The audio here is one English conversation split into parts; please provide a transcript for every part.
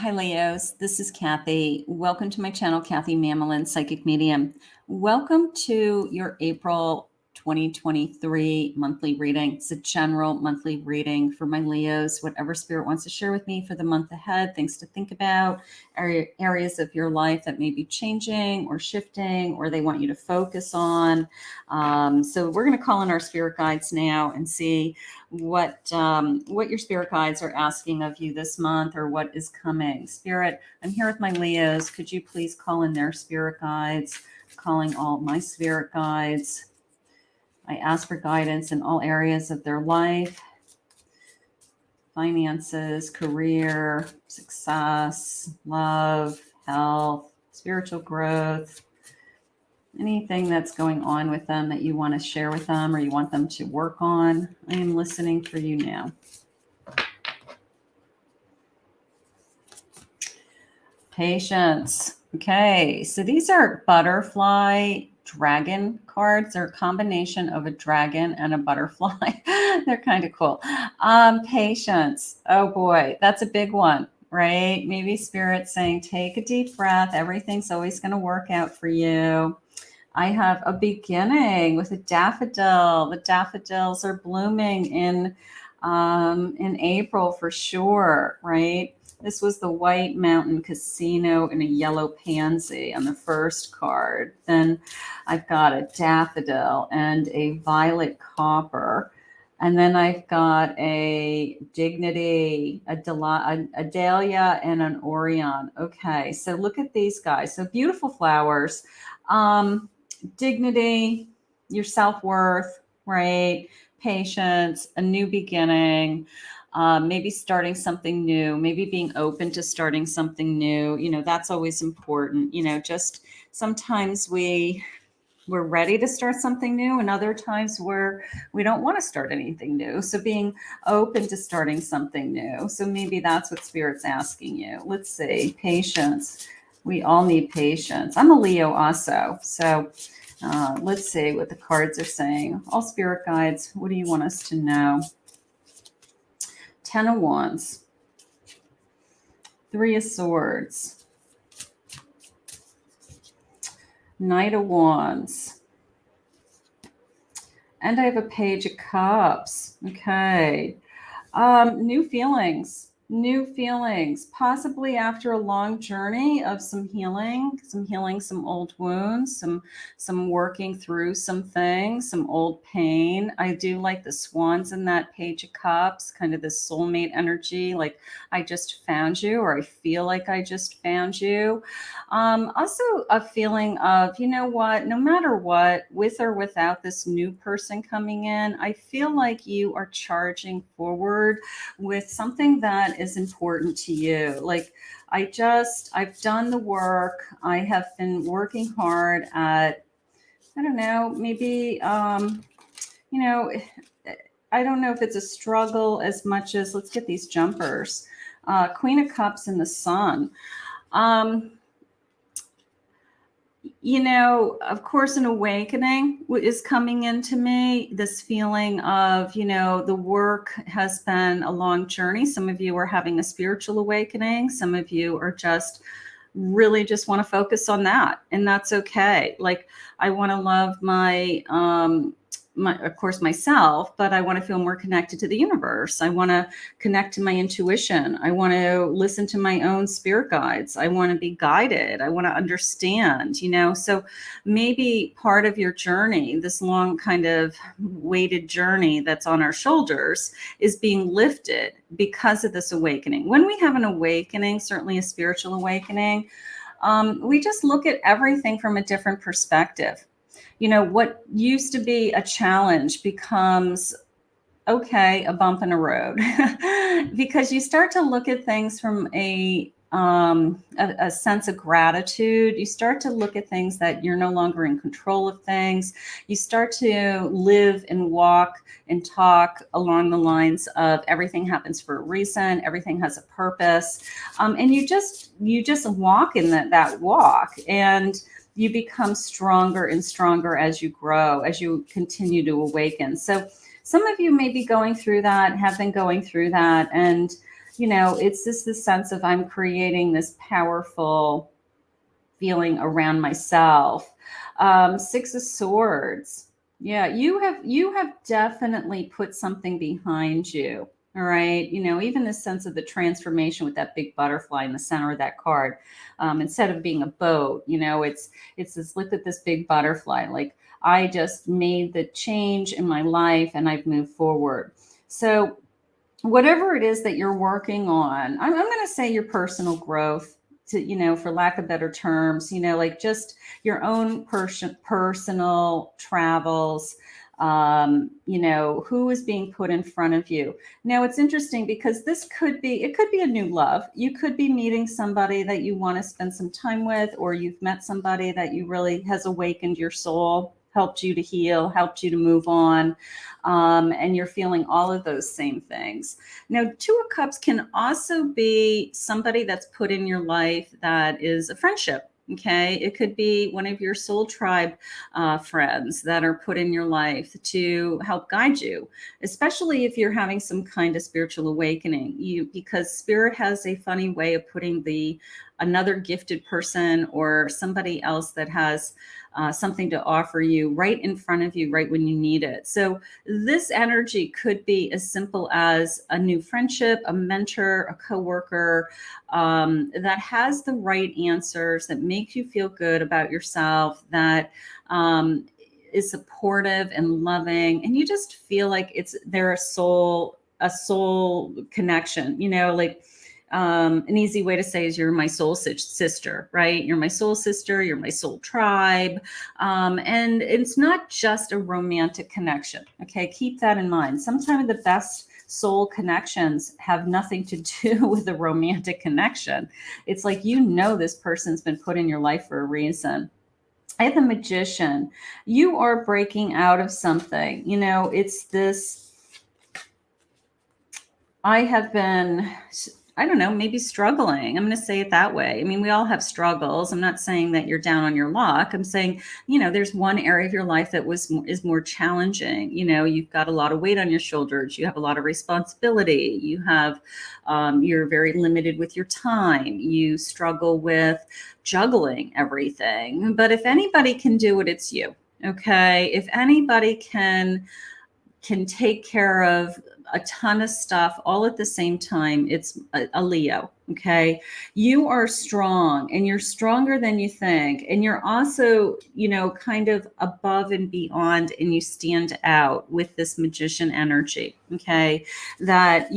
Hi, Leos. This is Kathy. Welcome to my channel, Kathy Mamolen, Psychic Medium. Welcome to your April 2023 monthly reading. It's a general monthly reading for my Leos, whatever Spirit wants to share with me for the month ahead, things to think about, areas of your life that may be changing or shifting, or they want you to focus on. So we're going to call in our spirit guides now and see what your spirit guides are asking of you this month, or what is coming. Spirit, I'm here with my Leos. Could you please call in their spirit guides? Calling all my spirit guides. I ask for guidance in all areas of their life: finances, career, success, love, health, spiritual growth, anything that's going on with them that you want to share with them or you want them to work on. I am listening for you now. Patience. Okay, so these are butterfly dragon cards. They're a combination of a dragon and a butterfly. They're kind of cool. Patience. Oh boy, that's a big one, right? Maybe Spirit saying, take a deep breath. Everything's always going to work out for you. I have a beginning with a daffodil. The daffodils are blooming in April for sure, right? This was the White Mountain Casino in a yellow pansy on the first card. Then I've got a daffodil and a violet copper. And then I've got a dignity, a dahlia, and an Orion. Okay, so look at these guys. So beautiful flowers. Dignity, your self-worth, right? Patience, a new beginning. Maybe starting something new, maybe being open to starting something new. You know, that's always important. You know, just sometimes we're ready to start something new, and other times we don't want to start anything new. So being open to starting something new. So maybe that's what Spirit's asking you. Let's see. Patience. We all need patience. I'm a Leo also. So let's see what the cards are saying. All spirit guides, what do you want us to know? 10 of Wands, 3 of Swords, Knight of Wands, and I have a Page of Cups. Okay. New feelings, possibly after a long journey of some healing, some old wounds, some working through some things, some old pain. I do like the swans in that Page of Cups, kind of the soulmate energy, like I just found you, or I feel like I just found you. Also a feeling of, you know what, no matter what, with or without this new person coming in, I feel like you are charging forward with something that is important to you. Like I've done the work. I have been working hard at, I don't know, maybe, you know, I don't know if it's a struggle as much as, let's get these jumpers. Queen of Cups and the Sun. You know, of course, an awakening is coming into me. This feeling of, you know, the work has been a long journey. Some of you are having a spiritual awakening. Some of you are just really just want to focus on that. And that's okay. Like I want to love of course, myself, but I want to feel more connected to the universe. I want to connect to my intuition. I want to listen to my own spirit guides. I want to be guided. I want to understand, you know. So maybe part of your journey, this long kind of weighted journey that's on our shoulders, is being lifted because of this awakening. When we have an awakening, certainly a spiritual awakening, we just look at everything from a different perspective. You know, what used to be a challenge becomes, okay, a bump in the road, because you start to look at things from a sense of gratitude. You start to look at things that you're no longer in control of things. You start to live and walk and talk along the lines of everything happens for a reason. Everything has a purpose. And you just walk in that walk, and you become stronger and stronger as you grow, as you continue to awaken. So some of you may be going through that, have been going through that. And you know, it's just this sense of I'm creating this powerful feeling around myself. Six of Swords. Yeah, you have definitely put something behind you. All right. You know, even the sense of the transformation with that big butterfly in the center of that card. Instead of being a boat, you know, it's this, look at this big butterfly. Like, I just made the change in my life and I've moved forward. So whatever it is that you're working on, I'm going to say your personal growth, to, you know, for lack of better terms, you know, like just your own personal travels, you know, who is being put in front of you. Now it's interesting because this could be, it could be a new love. You could be meeting somebody that you want to spend some time with, or you've met somebody that you really has awakened your soul, helped you to heal, helped you to move on. And you're feeling all of those same things. Now, Two of Cups can also be somebody that's put in your life that is a friendship. Okay. It could be one of your soul tribe friends that are put in your life to help guide you, especially if you're having some kind of spiritual awakening. Because spirit has a funny way of putting another gifted person or somebody else that has something to offer you right in front of you, right when you need it. So this energy could be as simple as a new friendship, a mentor, a coworker that has the right answers, that makes you feel good about yourself, that is supportive and loving, and you just feel like they're a soul connection. You know, like an easy way to say is you're my soul sister, right? You're my soul sister. You're my soul tribe. And it's not just a romantic connection. Okay. Keep that in mind. Sometimes the best soul connections have nothing to do with a romantic connection. It's like, you know, this person's been put in your life for a reason. I have the Magician. You are breaking out of something. You know, it's this, I have been, I don't know, maybe struggling. I'm going to say it that way. I mean, we all have struggles. I'm not saying that you're down on your luck. I'm saying, you know, there's one area of your life that is more challenging. You know, you've got a lot of weight on your shoulders. You have a lot of responsibility. You have, you're very limited with your time. You struggle with juggling everything. But if anybody can do it, it's you. Okay. If anybody can take care of a ton of stuff all at the same time, it's a Leo. Okay. You are strong, and you're stronger than you think. And you're also, you know, kind of above and beyond, and you stand out with this Magician energy. Okay. That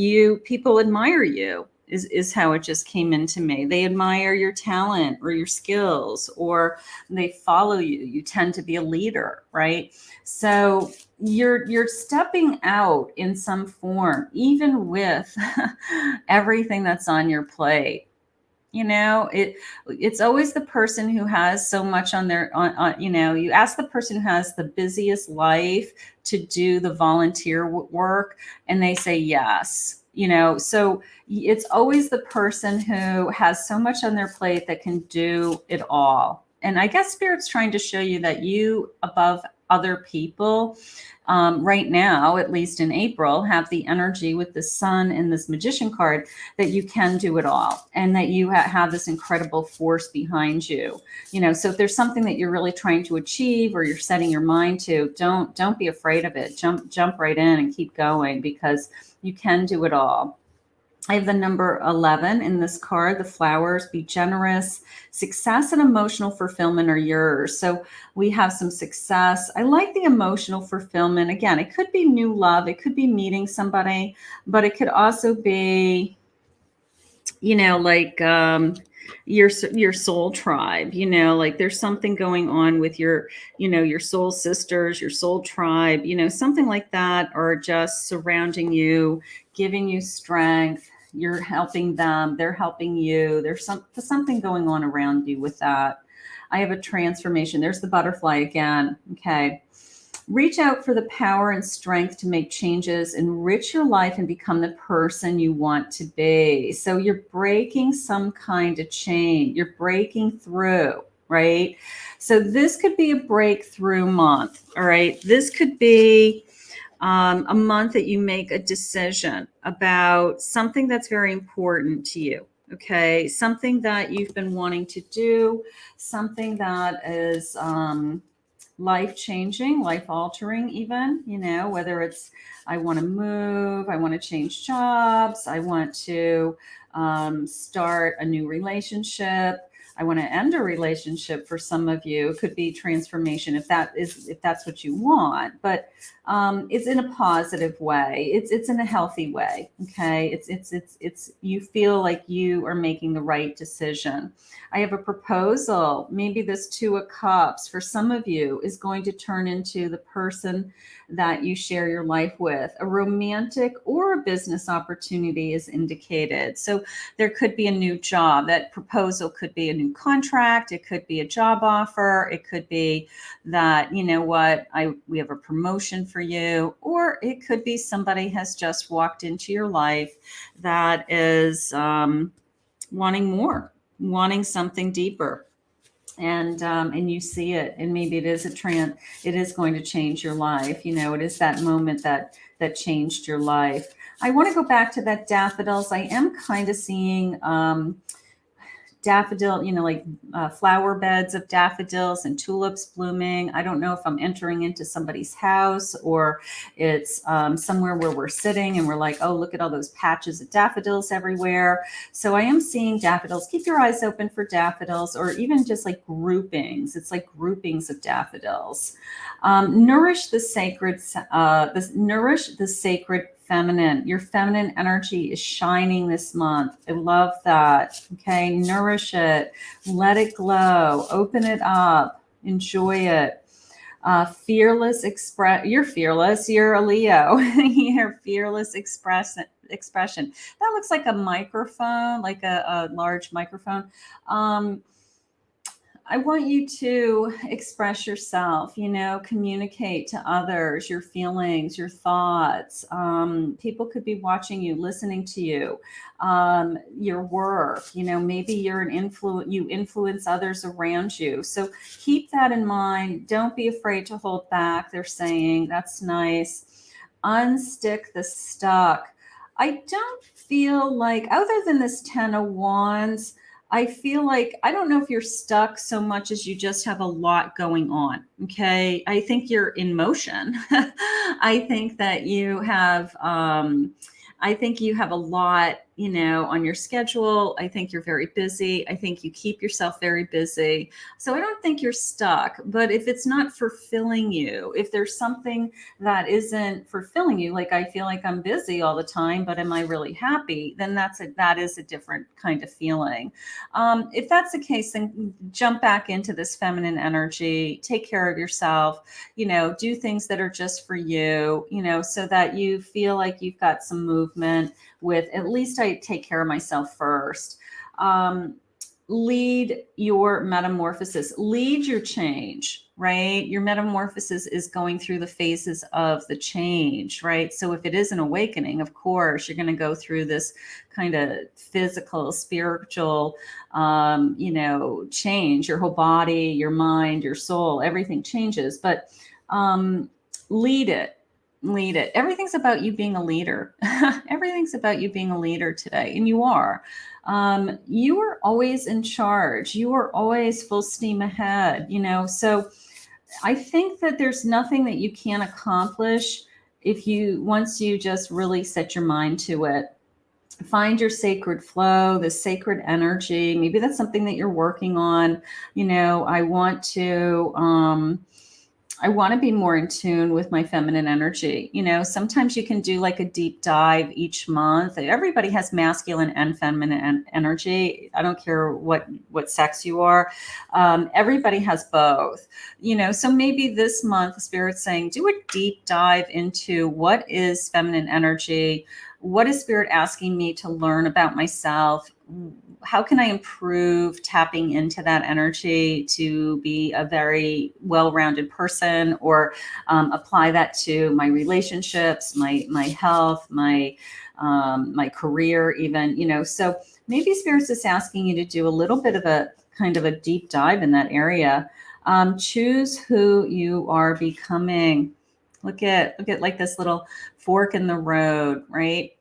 people admire you. Is how it just came into me. They admire your talent or your skills, or they follow you. You tend to be a leader, right? So you're stepping out in some form, even with everything that's on your plate. You know, it's always the person who has so much on their on you know, you ask the person who has the busiest life to do the volunteer work, and they say yes. You know, so it's always the person who has so much on their plate that can do it all. And I guess Spirit's trying to show you that you, above other people, right now, at least in April, have the energy with the Sun and this Magician card that you can do it all, and that you have this incredible force behind you. You know, so if there's something that you're really trying to achieve, or you're setting your mind to, don't be afraid of it. Jump right in and keep going, because you can do it all. I have the number 11 in this card, the flowers. Be generous. Success and emotional fulfillment are yours. So we have some success. I like the emotional fulfillment. Again, it could be new love. It could be meeting somebody, but it could also be, you know, like your soul tribe. You know, like there's something going on with your, you know, your soul sisters, your soul tribe, you know, something like that, or just surrounding you, giving you strength. You're helping them, they're helping you. There's something going on around you with that. I have a transformation. There's the butterfly again. Okay. Reach out for the power and strength to make changes, enrich your life, and become the person you want to be. So you're breaking some kind of chain. You're breaking through, right? So this could be a breakthrough month. All right. This could be A month that you make a decision about something that's very important to you. Okay, something that you've been wanting to do, something that is life changing, life altering, even, whether it's I want to move, I want to change jobs, I want to start a new relationship. I want to end a relationship. For some of you, it could be transformation if that's what you want. But it's in a positive way. It's in a healthy way. Okay, it's you feel like you are making the right decision. I have a proposal. Maybe this Two of Cups for some of you is going to turn into the person that you share your life with. A romantic or a business opportunity is indicated. So there could be a new job. That proposal could be a new contract. It could be a job offer. It could be that, we have a promotion for you, or it could be somebody has just walked into your life that is wanting more, wanting something deeper. And you see it, and maybe it is going to change your life. It is that moment that changed your life. I want to go back to that daffodils. I am kind of seeing daffodil, flower beds of daffodils and tulips blooming. I don't know if I'm entering into somebody's house or it's somewhere where we're sitting and we're like, oh, look at all those patches of daffodils everywhere. So I am seeing daffodils. Keep your eyes open for daffodils, or even just like groupings. It's like groupings of daffodils. Nourish the sacred feminine. Your feminine energy is shining this month. I love that. Okay. Nourish it. Let it glow. Open it up. Enjoy it. Fearless you're fearless. You're a Leo. You're fearless expression. That looks like a microphone, like a large microphone. I want you to express yourself, communicate to others your feelings, your thoughts. People could be watching you, listening to you, your work. Maybe you're you influence others around you. So keep that in mind. Don't be afraid to hold back. They're saying that's nice. Unstick the stuck. I don't feel like, other than this 10 of Wands, I feel like, I don't know if you're stuck so much as you just have a lot going on. Okay. I think you're in motion. I think that you have, a lot, on your schedule. I think you're very busy. I think you keep yourself very busy. So I don't think you're stuck, but if it's not fulfilling you, if there's something that isn't fulfilling you, like I feel like I'm busy all the time, but am I really happy? Then that is a different kind of feeling. If that's the case, then jump back into this feminine energy, take care of yourself, do things that are just for you, so that you feel like you've got some movement with, at least I take care of myself first. Lead your metamorphosis, lead your change, right? Your metamorphosis is going through the phases of the change, right? So if it is an awakening, of course, you're going to go through this kind of physical, spiritual, change. Your whole body, your mind, your soul, everything changes, but lead it. Everything's about you being a leader. Everything's about you being a leader today. And you are. You are always in charge. You are always full steam ahead, So I think that there's nothing that you can't accomplish once you just really set your mind to it. Find your sacred flow, the sacred energy. Maybe that's something that you're working on. I want to be more in tune with my feminine energy. Sometimes you can do like a deep dive each month. Everybody has masculine and feminine energy. I don't care what sex you are. Everybody has both, so maybe this month, Spirit's saying, do a deep dive into what is feminine energy. What is Spirit asking me to learn about myself? How can I improve tapping into that energy to be a very well-rounded person, or apply that to my relationships, my health, my career, even, so maybe Spirit's just asking you to do a little bit of a kind of a deep dive in that area. Choose who you are becoming. Look at like this little fork in the road, right?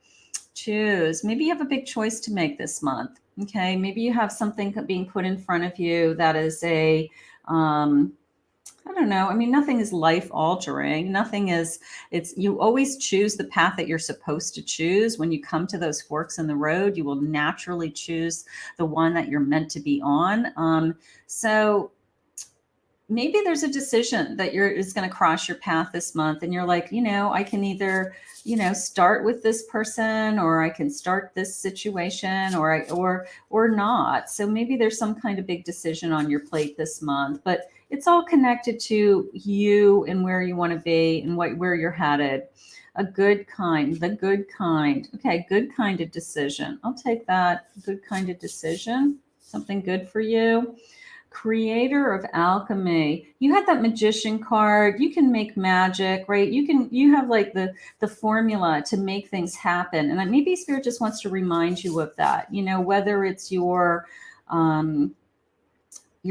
Choose. Maybe you have a big choice to make this month. Okay. Maybe you have something being put in front of you that is I don't know. I mean, nothing is life altering. Nothing is, you always choose the path that you're supposed to choose. When you come to those forks in the road, you will naturally choose the one that you're meant to be on. So maybe there's a decision that is going to cross your path this month, and you're like, I can either, start with this person, or I can start this situation, or not. So maybe there's some kind of big decision on your plate this month, but it's all connected to you and where you want to be and where you're headed. The good kind. Okay, good kind of decision. I'll take that. Good kind of decision. Something good for you. Creator of alchemy. You had that magician card. You can make magic, right? You have like the formula to make things happen. And maybe Spirit just wants to remind you of that, whether it's your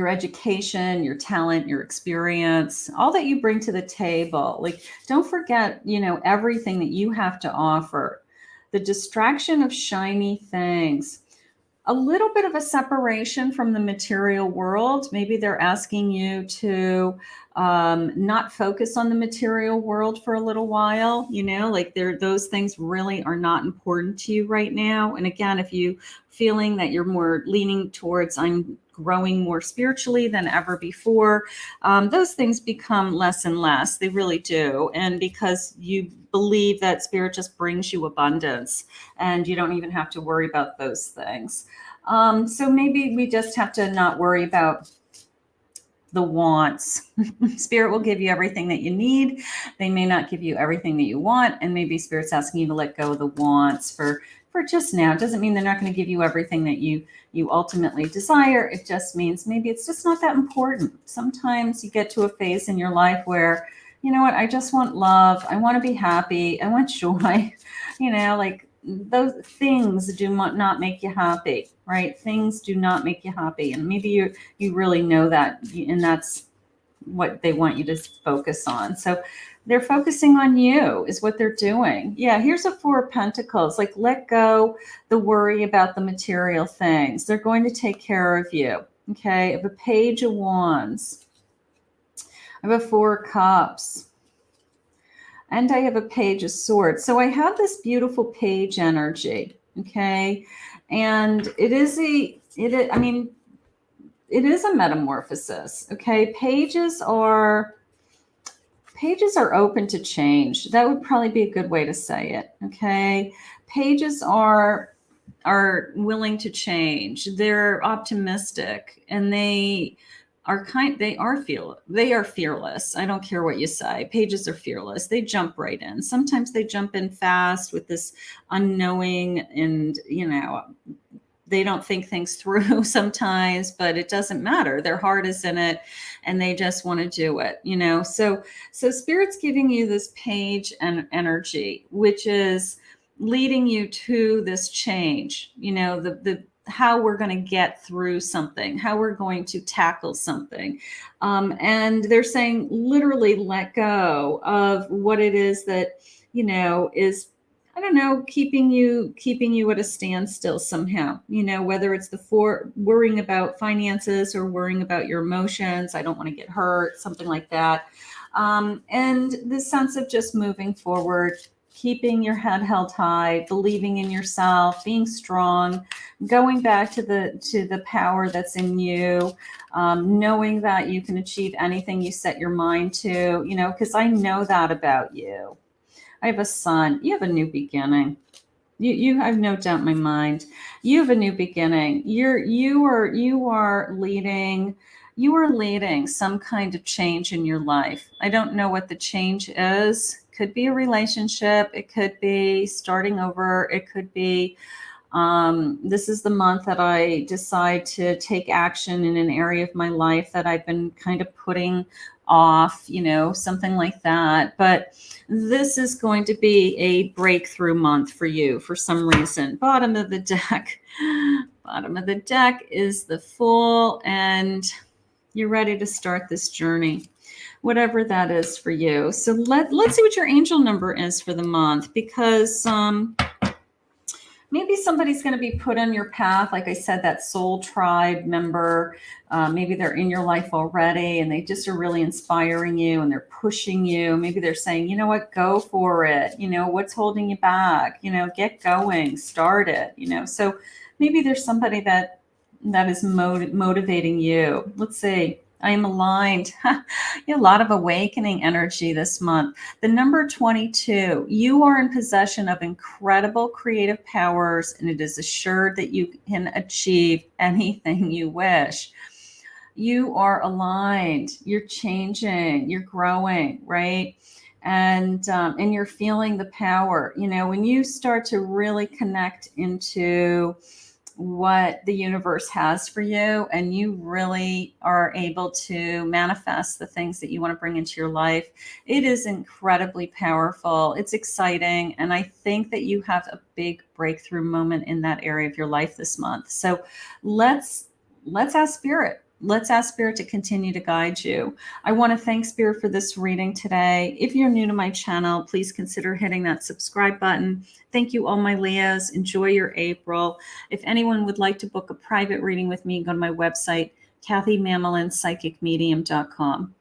education, your talent, your experience, all that you bring to the table. Like, don't forget, everything that you have to offer. The distraction of shiny things. A little bit of a separation from the material world. Maybe they're asking you to not focus on the material world for a little while, like those things really are not important to you right now. And again, if you feeling that you're more leaning towards, I'm growing more spiritually than ever before, those things become less and less. They really do. And because you believe that Spirit just brings you abundance and you don't even have to worry about those things. So maybe we just have to not worry about the wants. Spirit will give you everything that you need. They may not give you everything that you want. And maybe Spirit's asking you to let go of the wants for just now. It doesn't mean they're not going to give you everything that you ultimately desire. It just means maybe it's just not that important. Sometimes you get to a phase in your life where, you know what, I just want love. I want to be happy. I want joy. Like those things do not make you happy, right? Things do not make you happy. And maybe you really know that, and that's what they want you to focus on. So they're focusing on you is what they're doing. Yeah, here's a Four of Pentacles. Like, let go the worry about the material things. They're going to take care of you. Okay, I have a Page of Wands. I have a Four of Cups. And I have a Page of Swords. So I have this beautiful page energy. Okay, and it is a metamorphosis. Okay, pages are open to change. That would probably be a good way to say it. Okay, pages are willing to change. They're optimistic, and they are fearless. I don't care what you say. Pages are fearless. They jump right in. Sometimes they jump in fast with this unknowing, and they don't think things through sometimes, but it doesn't matter. Their heart is in it and they just want to do it, So Spirit's giving you this page and energy, which is leading you to this change, the how we're going to get through something, how we're going to tackle something. And they're saying literally let go of what it is that, is, I don't know, keeping you at a standstill somehow, whether it's worrying about finances or worrying about your emotions. I don't want to get hurt, something like that. And the sense of just moving forward, keeping your head held high, believing in yourself, being strong, going back to the power that's in you, knowing that you can achieve anything you set your mind to, because I know that about you. I have a Sun. You have a new beginning. You have no doubt in my mind. You have a new beginning. You are leading some kind of change in your life. I don't know what the change is. Could be a relationship. It could be starting over. It could be this is the month that I decide to take action in an area of my life that I've been kind of putting off, something like that. But this is going to be a breakthrough month for you for some reason. Bottom of the deck is the Fool, and you're ready to start this journey. whatever that is for you. So let's see what your angel number is for the month, because maybe somebody's going to be put on your path. Like I said, that soul tribe member, maybe they're in your life already and they just are really inspiring you and they're pushing you. Maybe they're saying, you know what, go for it. You know, what's holding you back? You know, get going, start it, you know. So maybe there's somebody that is motivating you. Let's see. I am aligned. A lot of awakening energy this month. The number 22, you are in possession of incredible creative powers, and it is assured that you can achieve anything you wish. You are aligned. You're changing. You're growing, right? And you're feeling the power. You know, when you start to really connect into what the universe has for you, and you really are able to manifest the things that you want to bring into your life, it is incredibly powerful. It's exciting. And I think that you have a big breakthrough moment in that area of your life this month. So let's ask Spirit. Let's ask Spirit to continue to guide you. I want to thank Spirit for this reading today. If you're new to my channel, please consider hitting that subscribe button. Thank you, all my Leos. Enjoy your April. If anyone would like to book a private reading with me, go to my website, KathyMamolenPsychicMedium.com.